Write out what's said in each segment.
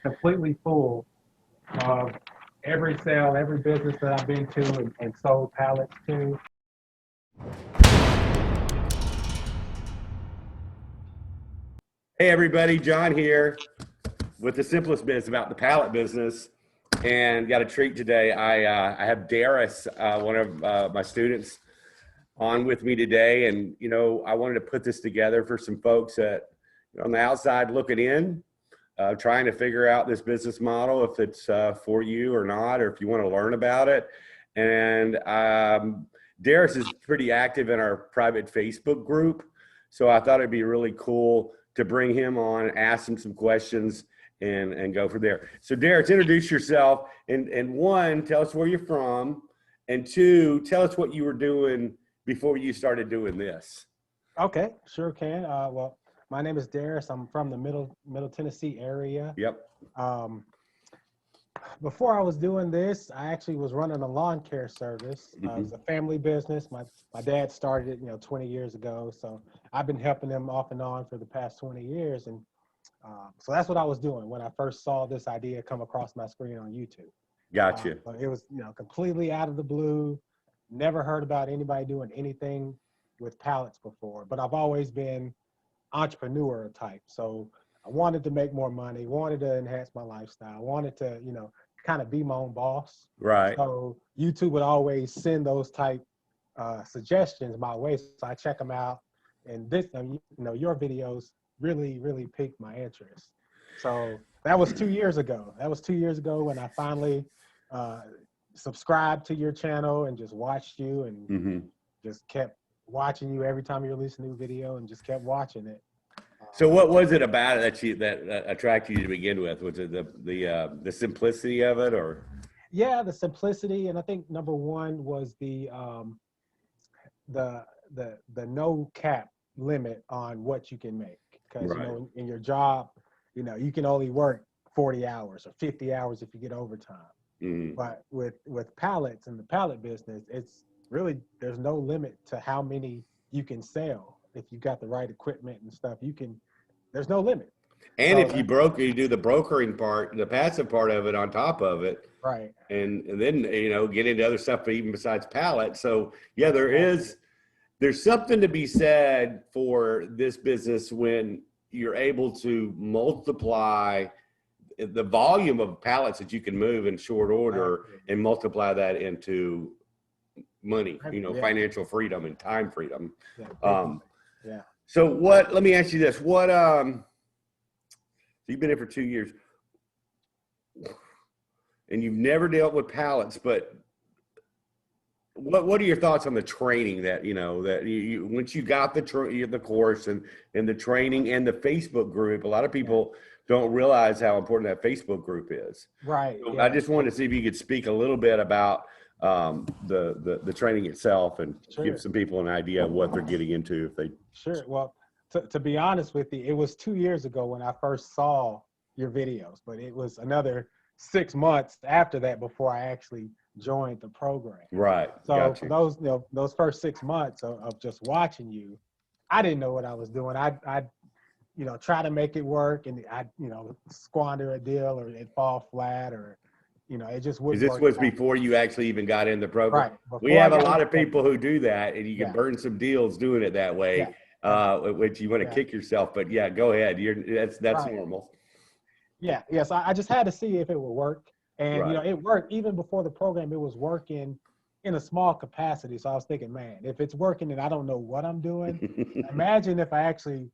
completely full of every sale, every business that I've been to and sold pallets to. Hey everybody, John here with the Simplest Biz about the pallet business, and got a treat today. I have Darris, one of my students, on with me today, and I wanted to put this together for some folks that on the outside looking in, trying to figure out this business model, if it's for you or not, or if you want to learn about it. And Darris is pretty active in our private Facebook group, so I thought it'd be really cool to bring him on, ask him some questions, and go from there. So Darris, introduce yourself, and one, tell us where you're from, and two, tell us what you were doing before you started doing this. Okay, sure can. Well, my name is Darris. I'm from the Middle Tennessee area. Yep. Before I was doing this, I actually was running a lawn care service. It was a family business. My dad started it, 20 years ago. So I've been helping him off and on for the past 20 years. And so that's what I was doing when I first saw this idea come across my screen on YouTube. Gotcha. So it was, completely out of the blue. Never heard about anybody doing anything with pallets before, but I've always been entrepreneur type. So I wanted to make more money, wanted to enhance my lifestyle, wanted to, kind of be my own boss. Right. So YouTube would always send those type suggestions my way. So I check them out. And this, your videos really, really piqued my interest. So that was 2 years ago. That was 2 years ago when I finally subscribed to your channel and just watched you and just kept watching you every time you release a new video and just kept watching it. So what was it about it that attracted you to begin with? Was it the simplicity of it, or? Yeah, the simplicity, and I think number one was the no cap limit on what you can make. Because Right. In your job, you can only work 40 hours or 50 hours if you get overtime. But with pallets and the pallet business, it's really, there's no limit to how many you can sell. If you got the right equipment and stuff, there's no limit. And So if you do the brokering part, the passive part of it on top of it, right. and then get into other stuff even besides pallet. So yeah, there's something to be said for this business when you're able to multiply the volume of pallets that you can move in short order and multiply that into money, financial freedom and time freedom. Yeah. So let me ask you this, so you've been here for 2 years and you've never dealt with pallets, but what are your thoughts on the training that, that you once you got the course and the training and the Facebook group? A lot of people don't realize how important that Facebook group is. Right. So yeah. I just wanted to see if you could speak a little bit about the training itself and give some people an idea of what they're getting into if they. Sure. Well, to be honest with you, it was 2 years ago when I first saw your videos, but it was another 6 months after that before I actually joined the program. Right. So for those first 6 months of just watching you, I didn't know what I was doing. I try to make it work, and I squander a deal, or it fall flat, or it just wouldn't work. This was before you actually even got in the program. Right. We have a lot of people who do that, and you can burn some deals doing it that way, which you want to kick yourself. But yeah, go ahead. That's normal. Yeah. Yes. I just had to see if it would work. And, it worked even before the program. It was working in a small capacity. So I was thinking, man, if it's working and I don't know what I'm doing, imagine if I actually,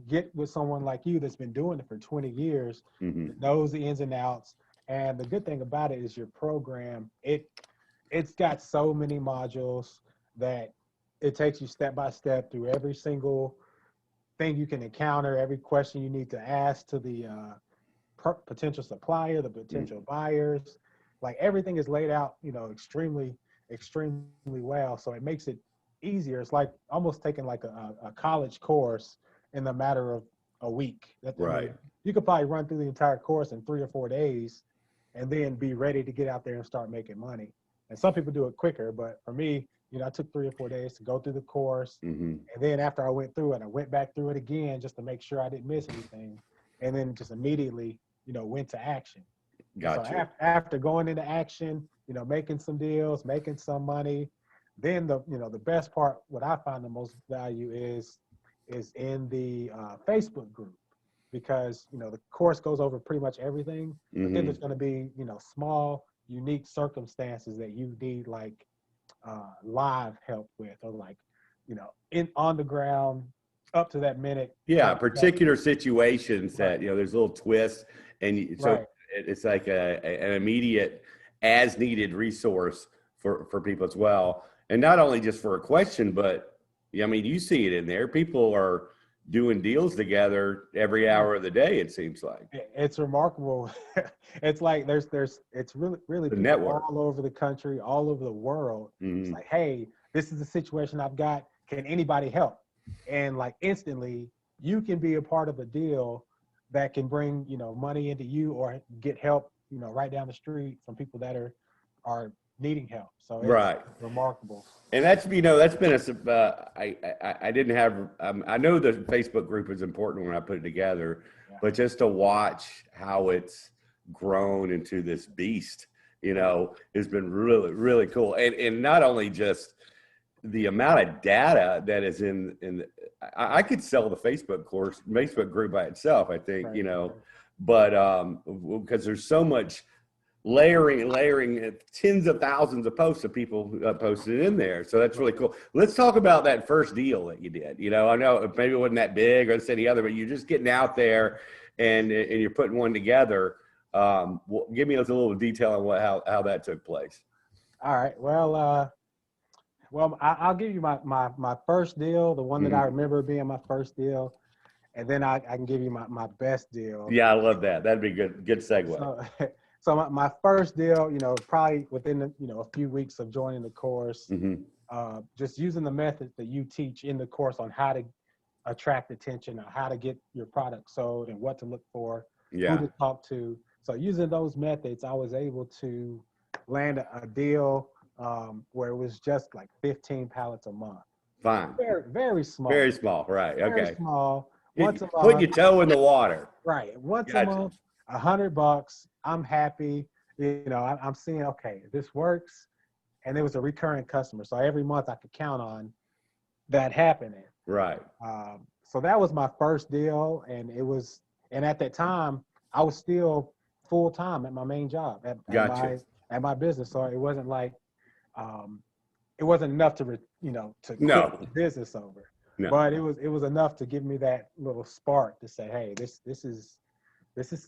get with someone like you that's been doing it for 20 years, knows the ins and outs. And the good thing about it is your program, it's got so many modules that it takes you step by step through every single thing you can encounter, every question you need to ask to the potential supplier, the potential buyers. Like, everything is laid out, extremely well. So it makes it easier. It's like almost taking like a college course in the matter of a week. Right. You could probably run through the entire course in 3 or 4 days and then be ready to get out there and start making money. And some people do it quicker, but for me, I took 3 or 4 days to go through the course. And then after I went through it, I went back through it again just to make sure I didn't miss anything. And then just immediately went to action. Gotcha. So after going into action, making some deals, making some money, then the best part, what I find the most value is in the Facebook group, because the course goes over pretty much everything. But then there's going to be small, unique circumstances that you need like live help with, or like on the ground, up to that minute. Yeah, particular situations that there's little twists, and so it's like an immediate, as needed resource for people as well, and not only just for a question, but I mean, you see it in there. People are doing deals together every hour of the day, it seems like. It's remarkable. It's like it's really the people network all over the country, all over the world. It's like, hey, this is the situation I've got. Can anybody help? And like instantly, you can be a part of a deal that can bring money into you, or get help right down the street from people that are needing help. So it's remarkable. And that's that's been I didn't have I know the Facebook group is important when I put it together, but just to watch how it's grown into this beast, has been really cool. And not only just the amount of data that is in I could sell the Facebook group by itself, I think, but because there's so much layering tens of thousands of posts of people posted in there. So that's really cool. Let's talk about that first deal that you did. I know maybe it wasn't that big or any other, but you're just getting out there and you're putting one together. Give me a little detail on how that took place. All right. Well, I'll give you my first deal, the one that I remember being my first deal, and then I can give you my best deal. Yeah, I love that. That'd be good segue. So my first deal, probably within a few weeks of joining the course, just using the methods that you teach in the course on how to attract attention, or how to get your product sold, and what to look for, who to talk to. So using those methods, I was able to land a deal where it was just like 15 pallets a month. Fine. Very, very small. Very small, right? Very okay. Small. Once a month. Put your toe in the water. Right. Once a month, $100. I'm happy. I'm seeing, okay, this works. And it was a recurring customer. So every month I could count on that happening. Right. So that was my first deal. And at that time, I was still full time at my main job at my business. So it wasn't like, it wasn't enough to quit the business over. No. But it was enough to give me that little spark to say, hey, this is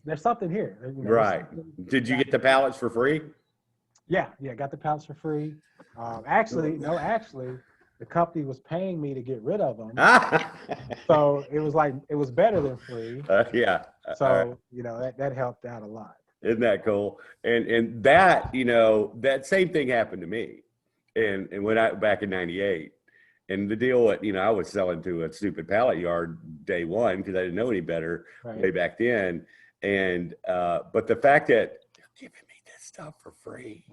there's something here. Right. Did you get the pallets for free? Yeah, got the pallets for free. Actually, the company was paying me to get rid of them. So it was better than free. So that helped out a lot. Isn't that cool? And that that same thing happened to me, and when back in '98. And the deal that, I was selling to a stupid pallet yard day one because I didn't know any better way back then. And, but the fact that they're giving me this stuff for free.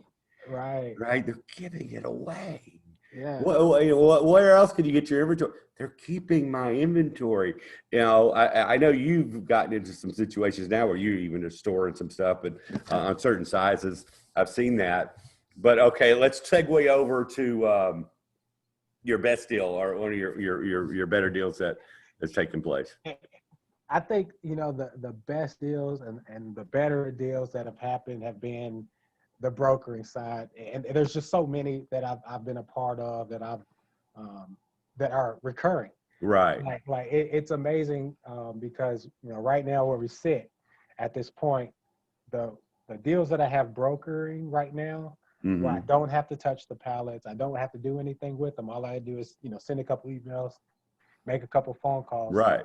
Right. They're giving it away. Yeah. Where else can you get your inventory? They're keeping my inventory. I know you've gotten into some situations now where you even are storing some stuff, but on certain sizes, I've seen that. But okay, let's segue over to, your best deal, or one of your better deals that has taken place. I think the best deals and the better deals that have happened have been the brokering side, and there's just so many that I've been a part of that that are recurring. Right. Like it's amazing because right now where we sit at this point, the deals that I have brokering right now. Where I don't have to touch the pallets. I don't have to do anything with them. All I do is, send a couple emails, make a couple phone calls. Right.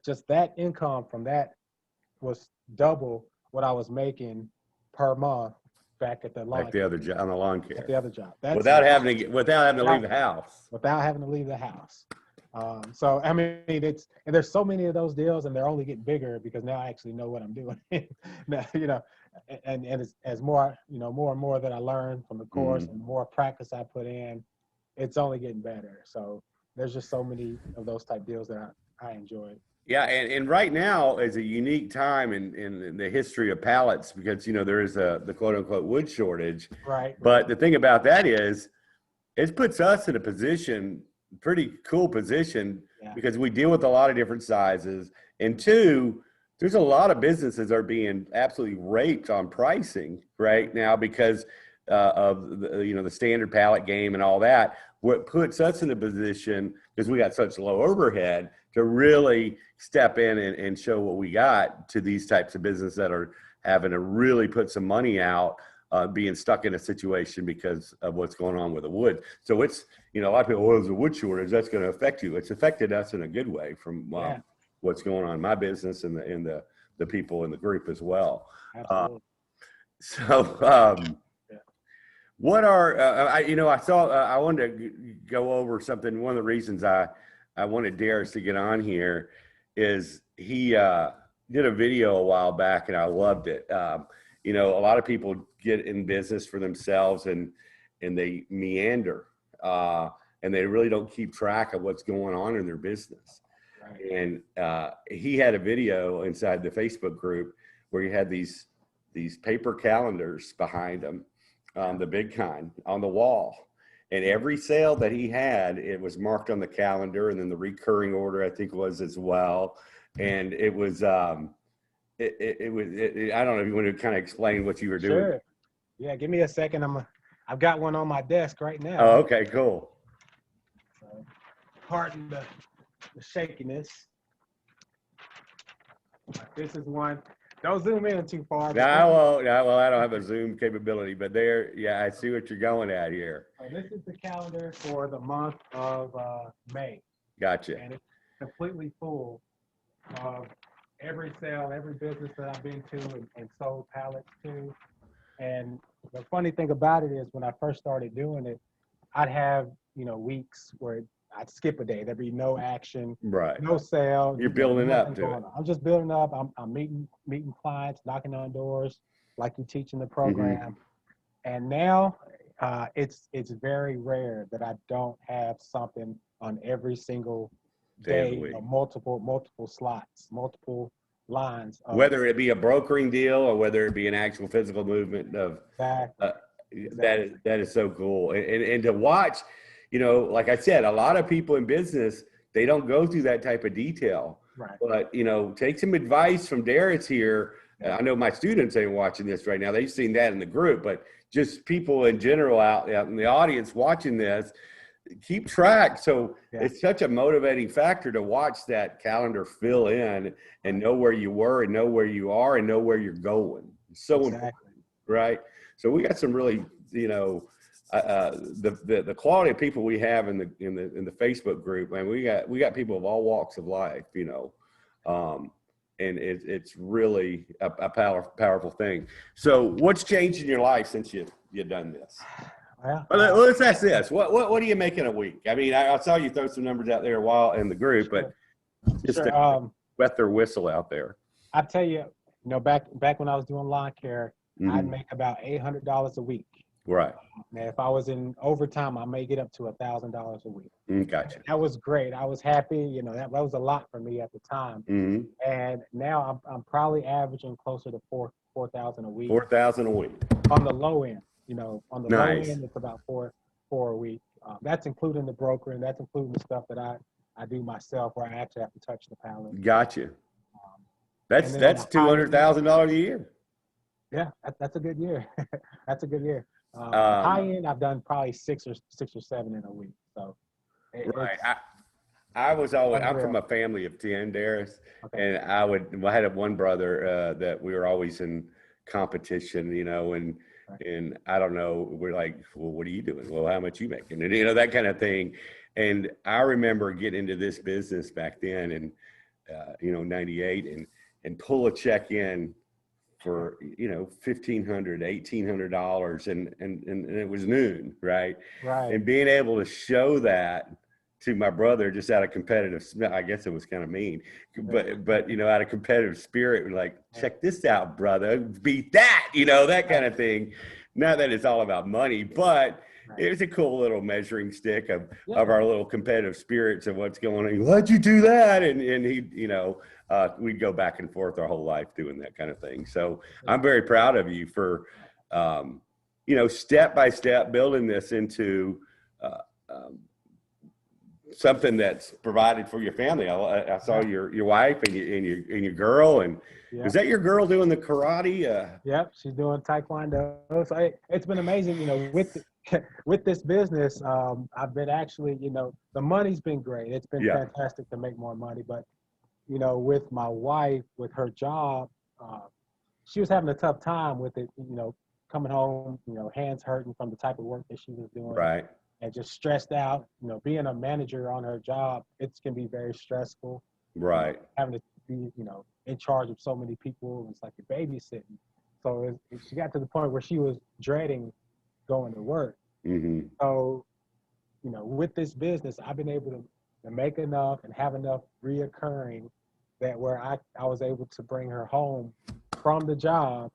Just that income from that was double what I was making per month back at the lawn. Like the other job, on the lawn care. At the other job. Without having to leave the house. Without having to leave the house. So I mean, and there's so many of those deals, and they're only getting bigger because now I actually know what I'm doing. Now, and as more, more and more that I learn from the course and the more practice I put in, it's only getting better. So there's just so many of those type deals that I enjoy. Yeah, and right now is a unique time in the history of pallets because, there is the quote unquote wood shortage. Right. But the thing about that is it puts us in a position, pretty cool position, because we deal with a lot of different sizes. And two, there's a lot of businesses are being absolutely raped on pricing right now because of the standard pallet game and all that. What puts us in a position, because we got such low overhead, to really step in and show what we got to these types of businesses that are having to really put some money out, being stuck in a situation because of what's going on with the wood. So it's, a lot of people, well, there's a wood shortage, that's going to affect you. It's affected us in a good way from what's going on in my business and the people in the group as well. Absolutely. What are, I wanted to go over something. One of the reasons I wanted Darris to get on here is he did a video a while back and I loved it. A lot of people get in business for themselves and they meander and they really don't keep track of what's going on in their business. Right. And he had a video inside the Facebook group where he had these paper calendars behind him, the big kind, on the wall. And every sale that he had, it was marked on the calendar, and then the recurring order, I think, was as well. And it was, I don't know if you want to kind of explain what you were doing. Sure. Yeah, give me a second. I've got one on my desk right now. Oh, okay, cool. So, pardon the shakiness. This is one. Don't zoom in too far. Well, I don't have a zoom capability, but I see what you're going at here. This is the calendar for the month of May. Gotcha. And it's completely full of every sale, every business that I've been to and sold pallets to. And the funny thing about it is when I first started doing it, I'd have, weeks where I'd skip a day. There'd be no action, right? No sale. You're building up to it. I'm just building up. I'm meeting clients, knocking on doors, like you teach in the program. Mm-hmm. And now it's very rare that I don't have something on every single day, multiple slots, multiple lines. Whether it be a brokering deal or whether it be an actual physical movement of that is so cool. And to watch, like I said, a lot of people in business, they don't go through that type of detail. Right. But, take some advice from Darris here. I know my students ain't watching this right now. They've seen that in the group, but just people in general out in the audience watching this, keep track. So it's such a motivating factor to watch that calendar fill in and know where you were and know where you are and know where you're going. It's so important, right? So we got some really, the quality of people we have in the Facebook group, and we got people of all walks of life, and it's really a powerful thing. So what's changed in your life since you've done this? Well, let's ask this. What do you make in a week? I mean, I saw you throw some numbers out there a while in the group, but just to wet their whistle out there. I tell you, back when I was doing lawn care, I'd make about $800 a week. Right. Now, if I was in overtime, I may get up to $1,000 a week. Gotcha. That was great. I was happy. That was a lot for me at the time. Mm-hmm. And now I'm probably averaging closer to $4,000 a week. $4,000 a week. On the low end, on the low end, it's about four a week. That's including the brokering. That's including the stuff that I do myself, where I actually have to touch the pallet. Gotcha. That's $200,000 a year. Yeah, that's a good year. That's a good year. High end, I've done probably six or seven in a week. So, right. I'm from a family of 10, Darris, and I had one brother that we were always in competition, and I don't know, we're like, well, what are you doing? Well, how much you making? And that kind of thing. And I remember getting into this business back then, and 98, and pull a check in for $1,500, $1,800, and it was noon, right? And being able to show that to my brother just out of competitive, I guess it was kind of mean, but out of competitive spirit, we're like, check this out, brother, beat that, that kind of thing. Not that it's all about money, but it's a cool little measuring stick of Yeah. our little competitive spirits of what's going on. Why'd you do that? And he, we'd go back and forth our whole life doing that kind of thing. So I'm very proud of you for, step by step building this into something that's provided for your family. I saw your wife and your girl, and is that your girl doing the karate? Yep, she's doing taekwondo. So it's been amazing, with this business. I've been actually, the money's been great. It's been fantastic to make more money, but with my wife, with her job, she was having a tough time with it. Coming home, hands hurting from the type of work that she was doing. Right. And just stressed out. Being a manager on her job, it can be very stressful. Right. Having to be, in charge of so many people. It's like you're babysitting. So she got to the point where she was dreading going to work. Mm-hmm. So, with this business, I've been able to make enough and have enough reoccurring that where I was able to bring her home from the job.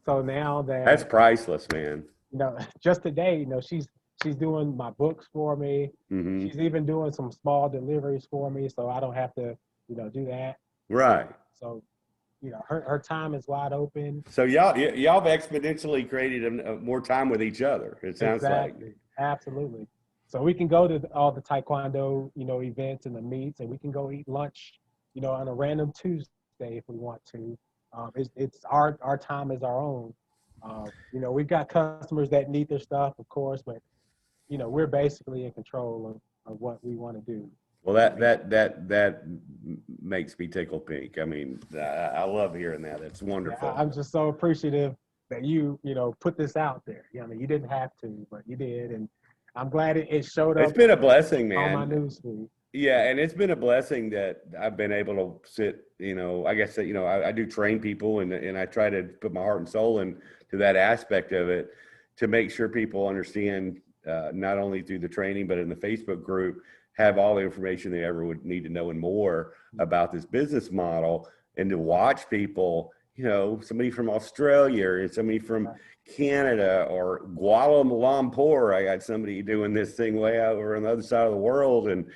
So now that's priceless, man. Just today, she's doing my books for me. Mm-hmm. She's even doing some small deliveries for me, so I don't have to, do that. Right. So, her time is wide open. So y'all have exponentially created more time with each other. It sounds like. Absolutely. So we can go to all the taekwondo, events and the meets, and we can go eat lunch, on a random Tuesday if we want to. It's our time is our own. We've got customers that need their stuff, of course, but we're basically in control of what we want to do. Well, that makes me tickle pink. I mean, I love hearing that. It's wonderful. Yeah, I'm just so appreciative that you put this out there. You didn't have to, but you did, and I'm glad it showed up. It's been a blessing, man. On my newsfeed. Yeah, and it's been a blessing that I've been able to sit. I guess that I do train people, and I try to put my heart and soul into that aspect of it to make sure people understand. Not only through the training, but in the Facebook group, have all the information they ever would need to know and more about this business model, and to watch people, somebody from Australia or somebody from Canada or Kuala Lumpur. I got somebody doing this thing way over on the other side of the world. And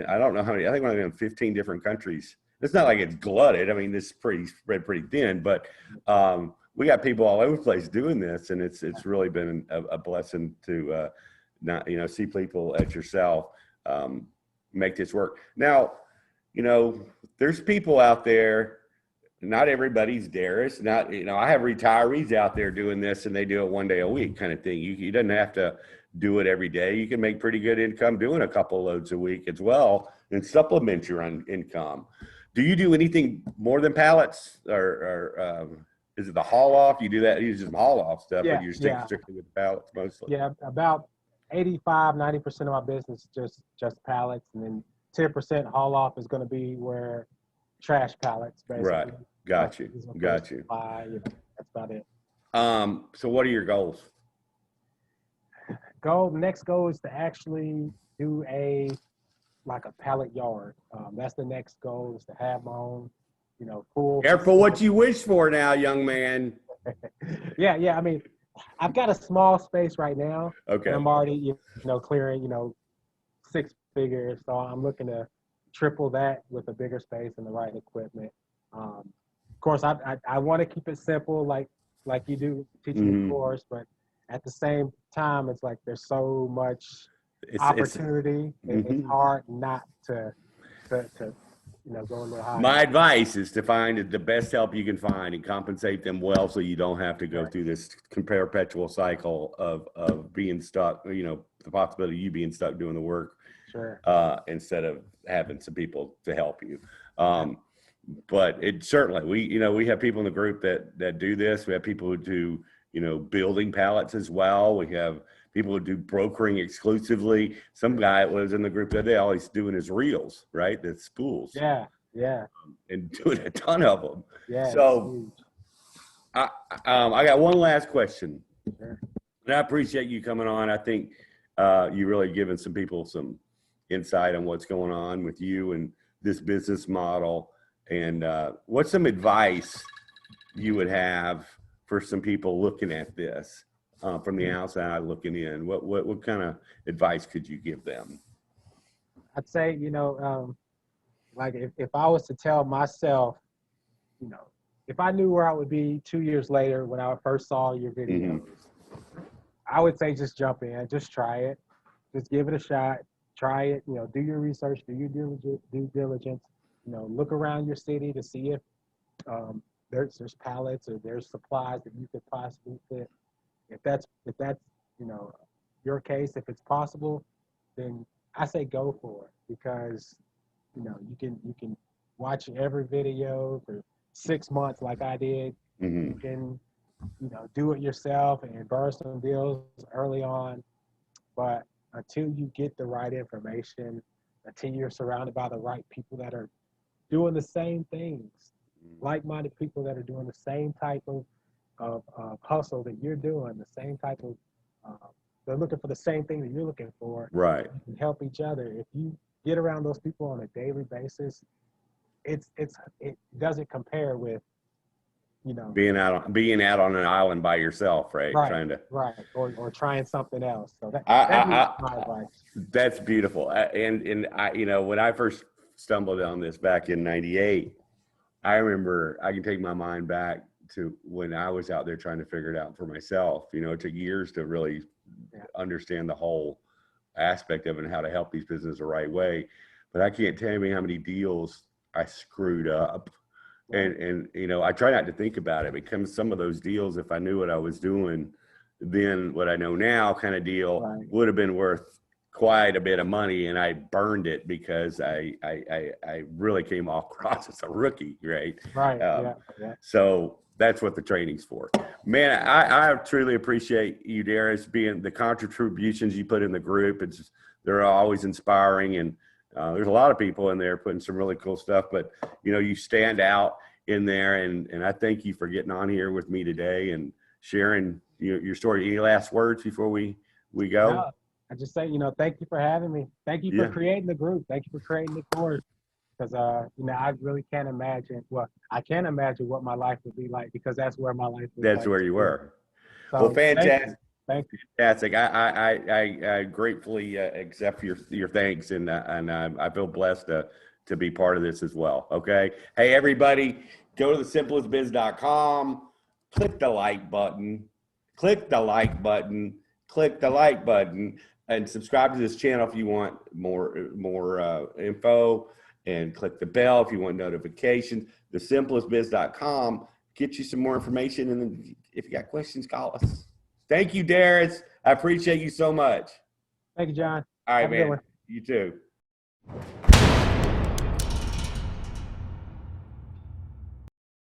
I don't know how many, I think we're in 15 different countries. It's not like it's glutted. I mean, this is pretty spread pretty thin, but we got people all over the place doing this, and it's really been a blessing to not see people at yourself make this work. Now, there's people out there. Not everybody's Darris. Not I have retirees out there doing this, and they do it one day a week, kind of thing. You doesn't have to do it every day. You can make pretty good income doing a couple loads a week as well, and supplement your income. Do you do anything more than pallets, or is it the haul off? You do that? You just haul off stuff, but you're strictly with pallets mostly. Yeah, about 85-90% of my business is just pallets, and then 10% haul off is going to be where trash pallets, basically. Right. Got you. That's about it. So what are your goals? Next goal is to actually do a pallet yard. That's the next goal, is to have my own, full. Careful what you wish for now, young man. Yeah. I mean, I've got a small space right now. Okay. I'm already, clearing, 6 figures. So I'm looking to triple that with a bigger space and the right equipment. Of course, I want to keep it simple, like you do teaching the course, but at the same time, it's like there's so much opportunity. It's hard not to go a little higher. My advice is to find the best help you can find and compensate them well, so you don't have to go through this perpetual cycle of being stuck, the possibility of you being stuck doing the work. Sure. Instead of having some people to help you. But it certainly, we have people in the group that do this. We have people who do, building pallets as well. We have people who do brokering exclusively. Some guy was in the group the other day, all he's doing is reels, right? The spools. Yeah. And doing a ton of them. Yeah. So I got one last question. Sure. And I appreciate you coming on. I think you really given some people some insight on what's going on with you and this business model. And what's some advice you would have for some people looking at this from the outside looking in? What kind of advice could you give them? I'd say, like if I was to tell myself, if I knew where I would be 2 years later when I first saw your videos, I would say just jump in, just try it, just give it a shot, try it, do your research, do your due diligence, look around your city to see if there's pallets or there's supplies that you could possibly fit. If that's your case, if it's possible, then I say go for it, because you can watch every video for 6 months like I did. You can do it yourself and burn some deals early on, but until you get the right information, until you're surrounded by the right people that are doing the same things, like-minded people that are doing the same type of hustle that you're doing, the same type of they're looking for the same thing that you're looking for. Right. You can help each other. If you get around those people on a daily basis, it doesn't compare with being out on an island by yourself, right? Or trying something else. So that's my advice. That's beautiful. And I, when I first stumbled on this back in '98, I remember, I can take my mind back to when I was out there trying to figure it out for myself. It took years to really understand the whole aspect of it and how to help these businesses the right way. But I can't tell you how many deals I screwed up. And I try not to think about it, because some of those deals, if I knew what I was doing, then what I know now kind of deal would have been worth quite a bit of money, and I burned it because I really came across as a rookie, right? So that's what the training's for. Man, I truly appreciate you, Darris, being the contributions you put in the group. They're always inspiring, and there's a lot of people in there putting some really cool stuff, but you stand out in there, and I thank you for getting on here with me today and sharing your story. Any last words before we go? No, I just say, thank you for having me. Thank you for creating the group. Thank you for creating the course, because I really can't imagine. Well, I can't imagine what my life would be like, because that's where my life was. That's where you were. So, well, fantastic. Thank you. Fantastic. I gratefully accept your thanks, and I feel blessed to be part of this as well. Okay. Hey, everybody, go to thesimplestbiz.com, click the like button, and subscribe to this channel if you want more info, and click the bell if you want notifications. Thesimplestbiz.com, get you some more information, and then if you got questions, call us. Thank you, Darris. I appreciate you so much. Thank you, John. All right, man. You too.